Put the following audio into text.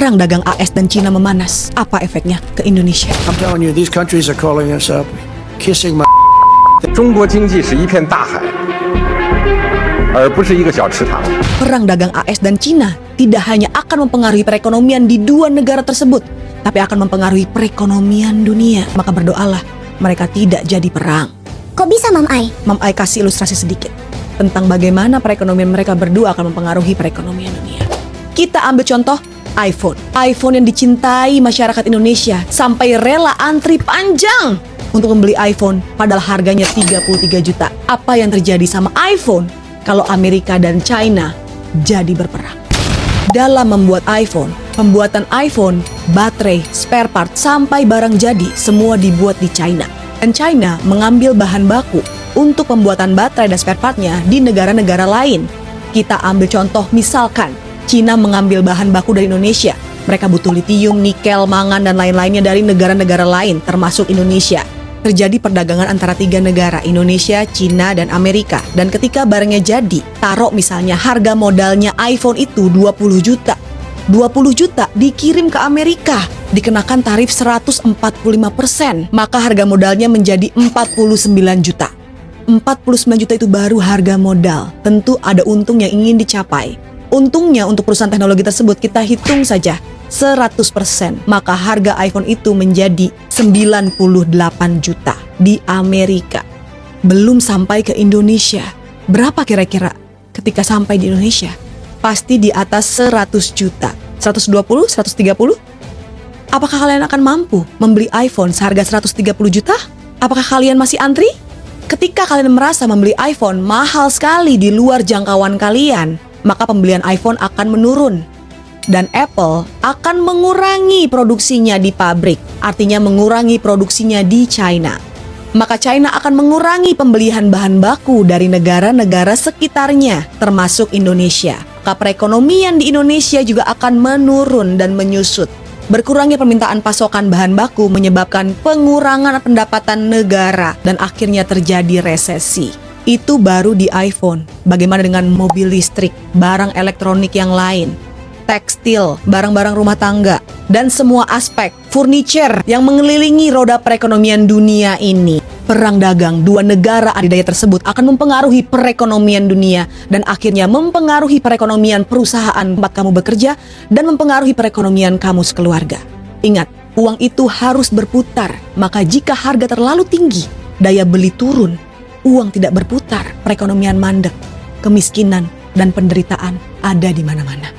Perang dagang AS dan Cina memanas. Apa efeknya ke Indonesia? I'm telling you, these countries are calling us up, kissing my. 中国经济是一片大海，而不是一个小池塘。 Perang dagang AS dan Cina tidak hanya akan mempengaruhi perekonomian di dua negara tersebut, tapi akan mempengaruhi perekonomian dunia. Maka berdoalah mereka tidak jadi perang. Kok bisa, Mam Ai? Mam Ai kasih ilustrasi sedikit tentang bagaimana perekonomian mereka berdua akan mempengaruhi perekonomian dunia. Kita ambil contoh iPhone. iPhone yang dicintai masyarakat Indonesia sampai rela antri panjang untuk membeli iPhone padahal harganya 33 juta. Apa yang terjadi sama iPhone kalau Amerika dan China jadi berperang? Dalam membuat iPhone, pembuatan iPhone, baterai, spare part, sampai barang jadi semua dibuat di China. Dan China mengambil bahan baku untuk pembuatan baterai dan spare partnya di negara-negara lain. Kita ambil contoh misalkan China mengambil bahan baku dari Indonesia. Mereka butuh litium, nikel, mangan, dan lain-lainnya dari negara-negara lain termasuk Indonesia. Terjadi perdagangan antara tiga negara, Indonesia, China, dan Amerika. Dan ketika barangnya jadi, taruh misalnya harga modalnya iPhone itu 20 juta. 20 juta dikirim ke Amerika, dikenakan tarif 145%. Maka harga modalnya menjadi 49 juta. 49 juta itu baru harga modal. Tentu ada untung yang ingin dicapai. Untungnya untuk perusahaan teknologi tersebut kita hitung saja 100%, maka harga iPhone itu menjadi 98 juta di Amerika. Belum sampai ke Indonesia. Berapa kira-kira ketika sampai di Indonesia? Pasti di atas 100 juta. 120, 130? Apakah kalian akan mampu membeli iPhone seharga 130 juta? Apakah kalian masih antri? Ketika kalian merasa membeli iPhone mahal sekali di luar jangkauan kalian, maka pembelian iPhone akan menurun. Dan Apple akan mengurangi produksinya di pabrik, artinya mengurangi produksinya di China. Maka China akan mengurangi pembelian bahan baku dari negara-negara sekitarnya, termasuk Indonesia. Maka perekonomian di Indonesia juga akan menurun dan menyusut. Berkurangnya permintaan pasokan bahan baku menyebabkan pengurangan pendapatan negara dan akhirnya terjadi resesi. Itu baru di iPhone. Bagaimana dengan mobil listrik, barang elektronik yang lain, tekstil, barang-barang rumah tangga, dan semua aspek furniture yang mengelilingi roda perekonomian dunia ini. Perang dagang dua negara adidaya tersebut akan mempengaruhi perekonomian dunia dan akhirnya mempengaruhi perekonomian perusahaan tempat kamu bekerja dan mempengaruhi perekonomian kamu sekeluarga. Ingat, uang itu harus berputar. Maka jika harga terlalu tinggi, daya beli turun, uang tidak berputar, perekonomian mandek, kemiskinan dan penderitaan ada di mana-mana.